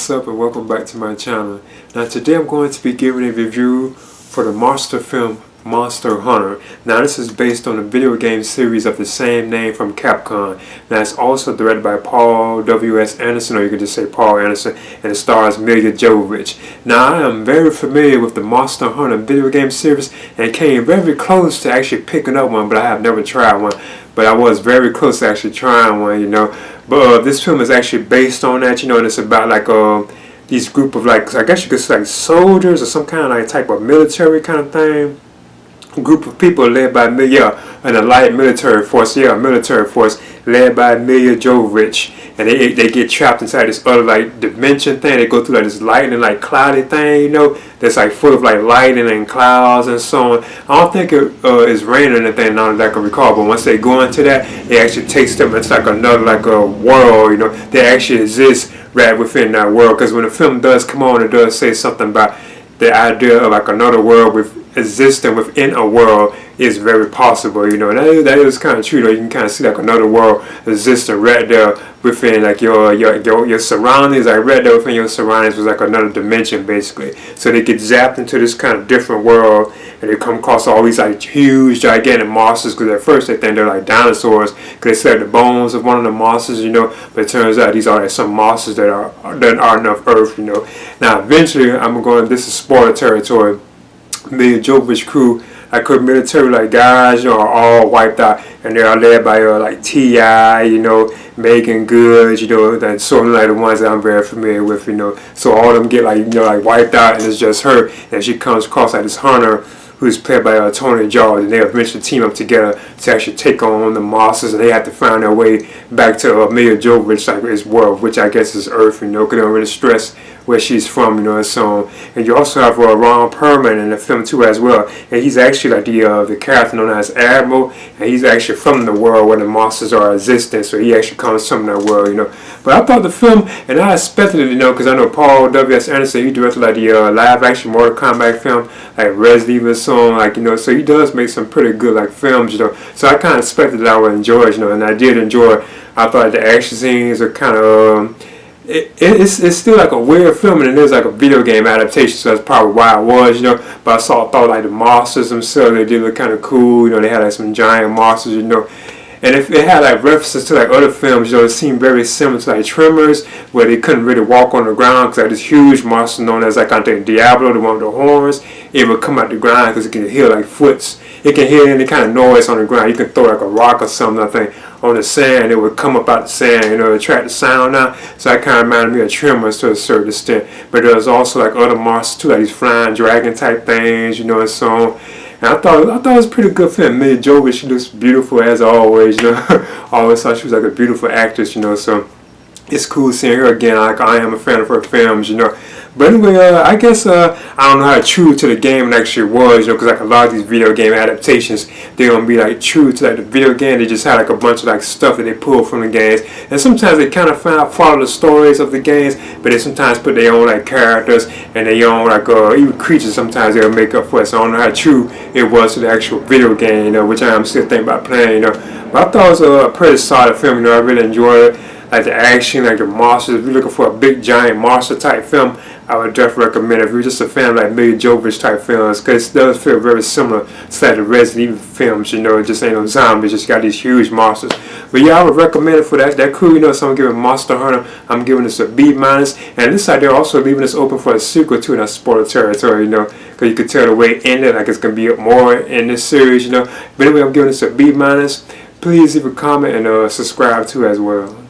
what's up and welcome back to my channel. Now today I'm going to be giving a review for the monster film Monster Hunter. Now this is based on a video game series of the same name from Capcom. Now it's also directed by Paul W.S. Anderson, or you can just say Paul Anderson, and it stars Milla Jovovich. Now I am very familiar with the Monster Hunter video game series and came very close to actually picking up one, but I have never tried one. But I was very close to actually trying one, you know. But this film is actually based on that, you know, and it's about like these group of like, I guess you could say like soldiers or some kind of like type of military kind of thing. A group of people led by an allied military force, military force led by Milla Jovovich, and they get trapped inside this other like dimension thing. They go through like this lightning like cloudy thing, you know, that's like full of like lightning and clouds and so on. I don't think it is raining or anything now that I can recall, but once they go into that, it actually takes them into like another like a world, you know. They actually exist right within that world, because when the film does come on, it does say something about the idea of like another world with existing within a world is very possible, you know. And that is kind of true, though. You can kind of see like another world existing right there within like your surroundings, like right there within your surroundings was like another dimension basically. So they get zapped into this kind of different world, and they come across all these like huge gigantic monsters, because at first they think they're like dinosaurs because they see like the bones of one of the monsters, you know, but it turns out these are like some monsters that aren't of Earth, you know. Now eventually this is spoiler territory. Milla Jovovich crew, like her military like guys, you know, are all wiped out, and they are led by like T.I., you know, Megan Good, you know, and sort of like the ones that I'm very familiar with, you know. So all of them get like, you know, like wiped out, and it's just her, and she comes across like this hunter who's played by Tony Jaa, and they eventually team up together to actually take on the monsters, and they have to find their way back to Milla Jovovich, like his world, which I guess is Earth, you know, because they don't really stress where she's from, you know, and so on. And you also have Ron Perlman in the film too as well, and he's actually like the character known as Admiral, and he's actually from the world where the monsters are existing, so he actually comes from that world, you know. But I thought the film, and I expected it, you know, because I know Paul W.S. Anderson, he directed like the live action Mortal Kombat film, like Resident Evil, so on, like, you know, so he does make some pretty good like films, you know. So I kind of expected that I would enjoy it, you know, and I did enjoy it. I thought the action scenes are kind of it's still like a weird film, and it is like a video game adaptation, so that's probably why it was, you know. But I thought like the monsters themselves, they did look kind of cool, you know. They had like some giant monsters, you know. And if it had like references to like other films, you know, it seemed very similar to like Tremors, where they couldn't really walk on the ground because like this huge monster known as like, I think, Diablo, the one with the horns. It would come out the ground because it can hear like foots. It can hear any kind of noise on the ground. You can throw like a rock or something, I think, on the sand. It would come up out the sand, you know, attract the sound out. So that kind of reminded me of Tremors to a certain extent. But there was also like other monsters too, like these flying dragon type things, you know, and so on. And I thought it was a pretty good film. Milla Jovovich, she looks beautiful as always, you know. I always thought she was like a beautiful actress, you know, so it's cool seeing her again. Like, I am a fan of her films, you know. But anyway, I guess I don't know how true to the game it actually was, you know, because like a lot of these video game adaptations, they don't be like true to like the video game. They just had like a bunch of like stuff that they pull from the games, and sometimes they kind of follow the stories of the games, but they sometimes put their own like characters and their own like even creatures. Sometimes they'll make up for it. So I don't know how true it was to the actual video game, you know, which I am still thinking about playing, you know. But I thought it was a pretty solid film, you know. I really enjoyed it. Like the action, like the monsters. If you're looking for a big giant monster type film, I would definitely recommend it. If you're just a fan of like Milla Jovovich type films, because it does feel very similar to like the Resident Evil films, you know. It just ain't no zombies, just got these huge monsters. But yeah, I would recommend it for that crew, you know. So I'm giving Monster Hunter, I'm giving this a B-. And this side, they're also leaving this open for a sequel too, in that spoiler territory, you know, because you could tell the way it ended, like it's going to be more in this series, you know. But anyway, I'm giving this a B-. Please leave a comment and subscribe too as well.